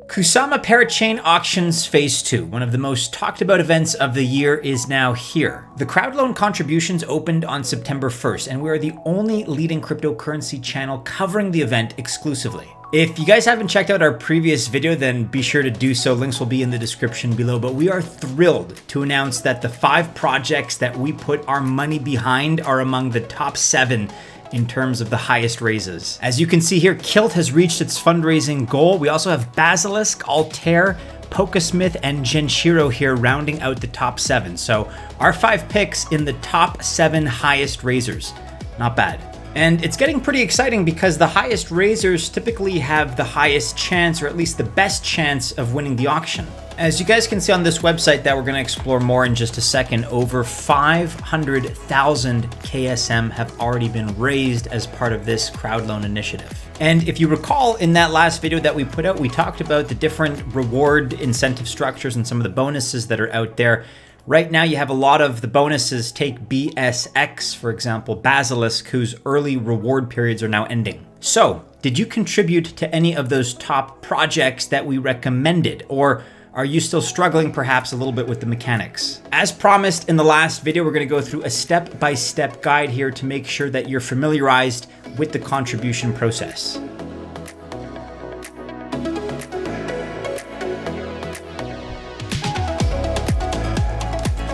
Kusama Parachain Auctions Phase 2, one of the most talked about events of the year, is now here. The Crowdloan contributions opened on September 1st, and we are the only leading cryptocurrency channel covering the event exclusively. If you guys haven't checked out our previous video, then be sure to do so. Links will be in the description below. But we are thrilled to announce that the 5 projects that we put our money behind are among the top 7 in terms of the highest raises. As you can see here, Kilt has reached its fundraising goal. We also have Basilisk, Altair, Polkasmith, and Genshiro here rounding out the top 7. So our 5 picks in the top 7 highest raisers. Not bad. And it's getting pretty exciting because the highest raisers typically have the highest chance, or at least the best chance, of winning the auction. As you guys can see on this website that we're going to explore more in just a second, over 500,000 KSM have already been raised as part of this Crowdloan initiative. And if you recall, in that last video that we put out, we talked about the different reward incentive structures and some of the bonuses that are out there. Right now, you have a lot of the bonuses. Take BSX, for example, Basilisk, whose early reward periods are now ending. So, did you contribute to any of those top projects that we recommended? Or are you still struggling perhaps a little bit with the mechanics? As promised in the last video, we're going to go through a step-by-step guide here to make sure that you're familiarized with the contribution process.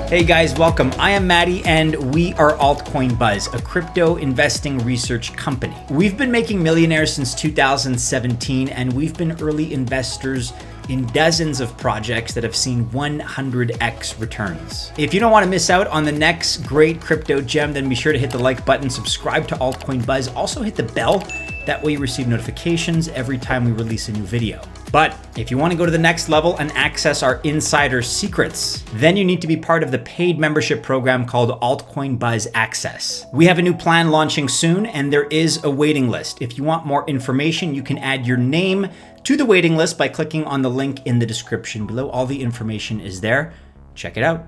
Hey guys, welcome. I am Maddie and we are Altcoin Buzz, a crypto investing research company. We've been making millionaires since 2017 and we've been early investors in dozens of projects that have seen 100x returns. If you don't want to miss out on the next great crypto gem, then be sure to hit the like button, subscribe to Altcoin Buzz, also hit the bell. That way you receive notifications every time we release a new video. But if you want to go to the next level and access our insider secrets, then you need to be part of the paid membership program called Altcoin Buzz Access. We have a new plan launching soon and there is a waiting list. If you want more information, you can add your name to the waiting list by clicking on the link in the description below. All the information is there. Check it out.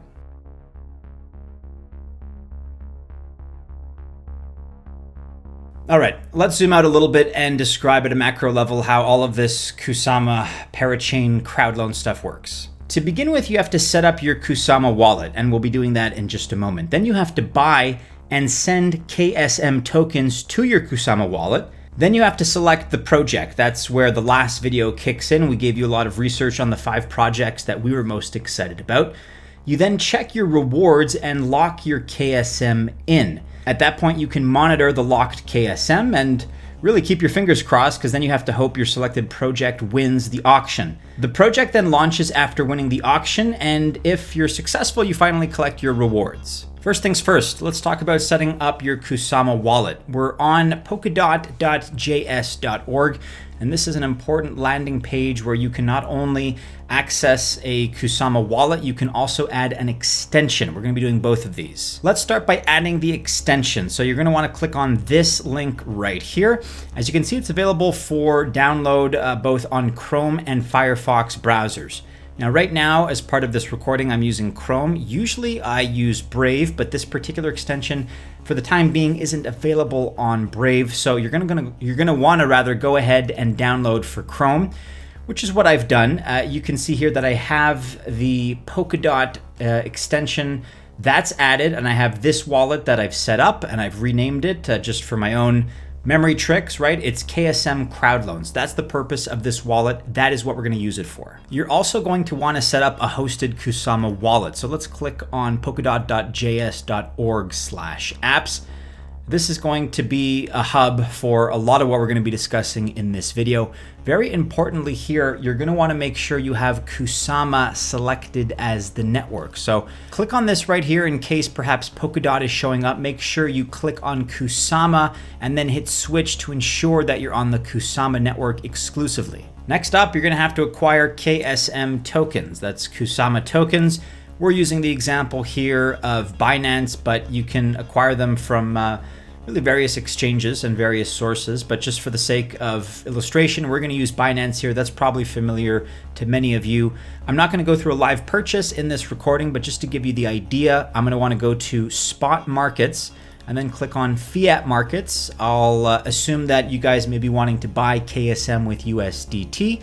All right, let's zoom out a little bit and describe at a macro level how all of this Kusama Parachain Crowdloan stuff works. To begin with, you have to set up your Kusama wallet, and we'll be doing that in just a moment. Then you have to buy and send KSM tokens to your Kusama wallet. Then you have to select the project. That's where the last video kicks in. We gave you a lot of research on the 5 projects that we were most excited about. You then check your rewards and lock your KSM in. At that point, you can monitor the locked KSM and really keep your fingers crossed because then you have to hope your selected project wins the auction. The project then launches after winning the auction, and if you're successful, you finally collect your rewards. First things first, let's talk about setting up your Kusama wallet. We're on Polkadot.js.org, and this is an important landing page where you can not only access a Kusama wallet, you can also add an extension. We're going to be doing both of these. Let's start by adding the extension. So you're going to want to click on this link right here. As you can see, it's available for download both on Chrome and Firefox browsers. Now, right now, as part of this recording, I'm using Chrome. Usually I use Brave, but this particular extension, for the time being, isn't available on Brave. So you're gonna want to rather go ahead and download for Chrome, which is what I've done. You can see here that I have the Polkadot extension that's added, and I have this wallet that I've set up, and I've renamed it just for my own memory tricks, right? It's KSM Crowdloans. That's the purpose of this wallet. That is what we're going to use it for. You're also going to want to set up a hosted Kusama wallet. So let's click on polkadot.js.org/apps. This is going to be a hub for a lot of what we're going to be discussing in this video. Very importantly here, you're going to want to make sure you have Kusama selected as the network. So click on this right here in case perhaps Polkadot is showing up. Make sure you click on Kusama and then hit switch to ensure that you're on the Kusama network exclusively. Next up, you're going to have to acquire KSM tokens. That's Kusama tokens. We're using the example here of Binance, but you can acquire them from really various exchanges and various sources. But just for the sake of illustration, we're going to use Binance here. That's probably familiar to many of you. I'm not going to go through a live purchase in this recording, but just to give you the idea, I'm going to want to go to spot markets and then click on fiat markets. I'll assume that you guys may be wanting to buy KSM with USDT.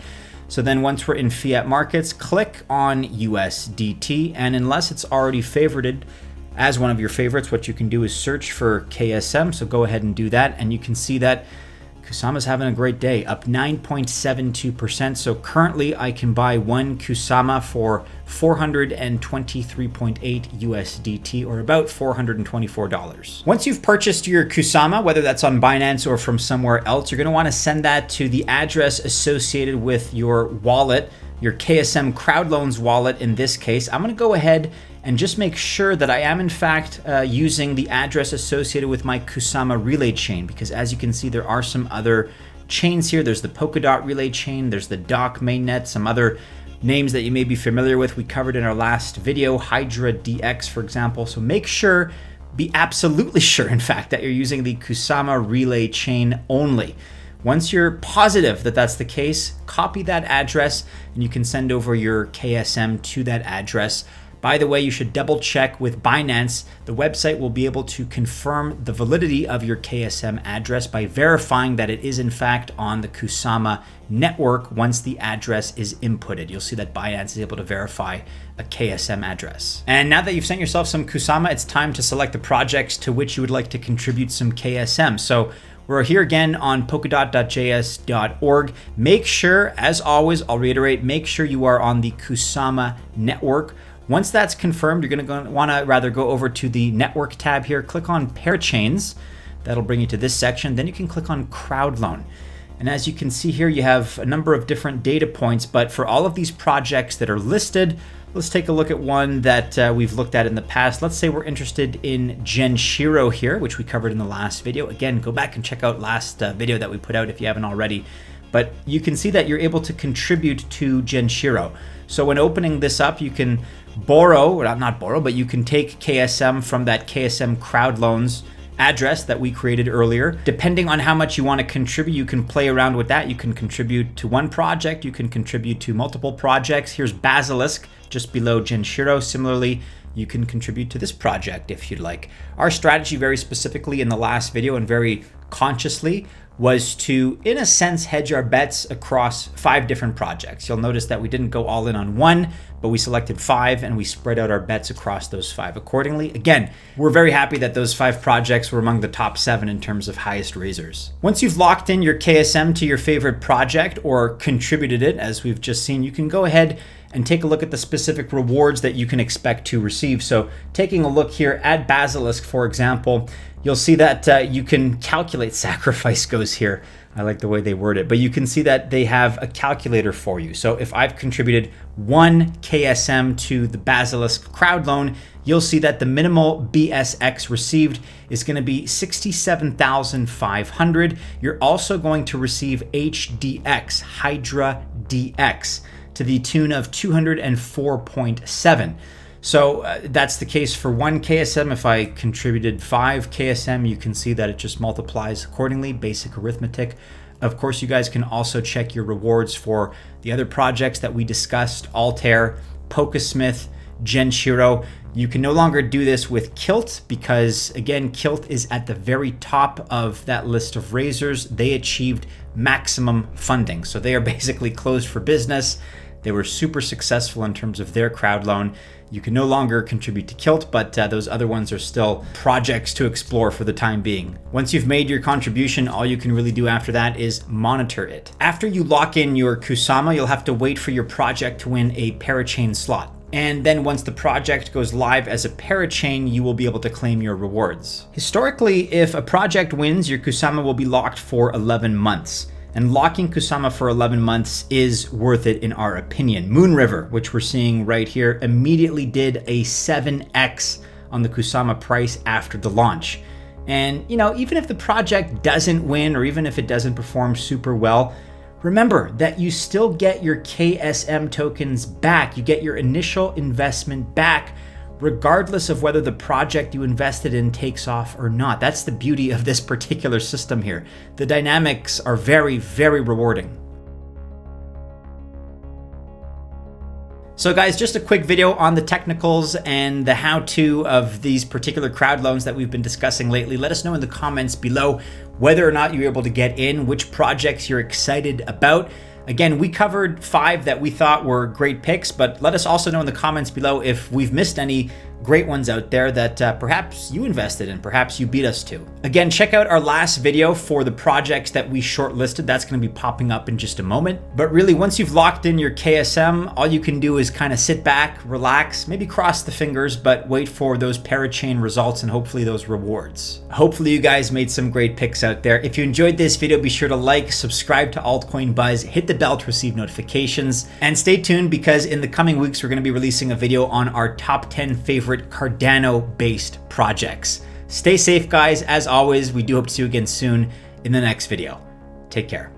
So then once we're in fiat markets, click on USDT. And unless it's already favorited as one of your favorites, what you can do is search for KSM. So go ahead and do that. And you can see that Kusama's having a great day, up 9.72%. So currently I can buy one Kusama for 423.8 USDT, or about $424. Once you've purchased your Kusama, whether that's on Binance or from somewhere else, you're going to want to send that to the address associated with your wallet, your KSM Crowdloans wallet in this case. I'm going to go ahead and just make sure that I am in fact using the address associated with my Kusama relay chain, because as you can see, there are some other chains here. There's the Polkadot relay chain, there's the Doc mainnet, some other names that you may be familiar with. We covered in our last video, Hydra DX, for example. So make sure, be absolutely sure, in fact, that you're using the Kusama relay chain only. Once you're positive that that's the case, copy that address and you can send over your KSM to that address. By the way, you should double check with Binance. The website will be able to confirm the validity of your KSM address by verifying that it is in fact on the Kusama network once the address is inputted. You'll see that Binance is able to verify a KSM address. And now that you've sent yourself some Kusama, it's time to select the projects to which you would like to contribute some KSM. So we're here again on Polkadot.js.org. Make sure, as always, I'll reiterate, make sure you are on the Kusama network. Once that's confirmed, you're going to want to rather go over to the network tab here, click on Parachains. That'll bring you to this section. Then you can click on Crowdloan. And as you can see here, you have a number of different data points, but for all of these projects that are listed, let's take a look at one that we've looked at in the past. Let's say we're interested in Genshiro here, which we covered in the last video. Again, go back and check out last video that we put out if you haven't already. But you can see that you're able to contribute to Genshiro. So when opening this up, you can borrow, or not borrow, but you can take KSM from that KSM Crowdloans address that we created earlier. Depending on how much you want to contribute, you can play around with that. You can contribute to one project, you can contribute to multiple projects. Here's Basilisk just below Genshiro. Similarly, you can contribute to this project if you'd like. Our strategy very specifically in the last video and very consciously was to, in a sense, hedge our bets across 5 different projects. You'll notice that we didn't go all in on one, but we selected 5 and we spread out our bets across those 5 accordingly. Again, we're very happy that those 5 projects were among the top 7 in terms of highest raisers. Once you've locked in your KSM to your favorite project or contributed it, as we've just seen, you can go ahead and take a look at the specific rewards that you can expect to receive. So taking a look here at Basilisk, for example, you'll see that you can calculate, sacrifice goes here. I like the way they word it, but you can see that they have a calculator for you. So if I've contributed 1 KSM to the Basilisk Crowdloan, you'll see that the minimal BSX received is going to be 67,500. You're also going to receive HDX, Hydra DX, to the tune of 204.7. So that's the case for 1 KSM. If I contributed 5 KSM, you can see that it just multiplies accordingly, basic arithmetic. Of course, you guys can also check your rewards for the other projects that we discussed, Altair, Polkasmith, Genshiro. You can no longer do this with Kilt because, again, Kilt is at the very top of that list of raisers. They achieved maximum funding. So they are basically closed for business. They were super successful in terms of their crowd loan. You can no longer contribute to Kilt, but those other ones are still projects to explore for the time being. Once you've made your contribution, all you can really do after that is monitor it. After you lock in your Kusama, you'll have to wait for your project to win a Parachain slot. And then once the project goes live as a parachain, you will be able to claim your rewards. Historically, if a project wins, your Kusama will be locked for 11 months. And locking Kusama for 11 months is worth it in our opinion. Moonriver, which we're seeing right here, immediately did a 7x on the Kusama price after the launch. And you know, even if the project doesn't win or even if it doesn't perform super well, remember that you still get your KSM tokens back. You get your initial investment back, regardless of whether the project you invested in takes off or not. That's the beauty of this particular system here. The dynamics are very, very rewarding. So guys, just a quick video on the technicals and the how-to of these particular crowd loans that we've been discussing lately. Let us know in the comments below whether or not you're able to get in, which projects you're excited about. Again, we covered 5 that we thought were great picks, but let us also know in the comments below if we've missed any great ones out there that perhaps you invested in, perhaps you beat us to. Again, check out our last video for the projects that we shortlisted. That's going to be popping up in just a moment. But really, once you've locked in your KSM, all you can do is kind of sit back, relax, maybe cross the fingers, but wait for those Parachain results and hopefully those rewards. Hopefully you guys made some great picks out there. If you enjoyed this video, be sure to like, subscribe to Altcoin Buzz, hit the bell to receive notifications, and stay tuned because in the coming weeks, we're going to be releasing a video on our top 10 favorite Cardano-based projects. Stay safe, guys. As always, we do hope to see you again soon in the next video. Take care.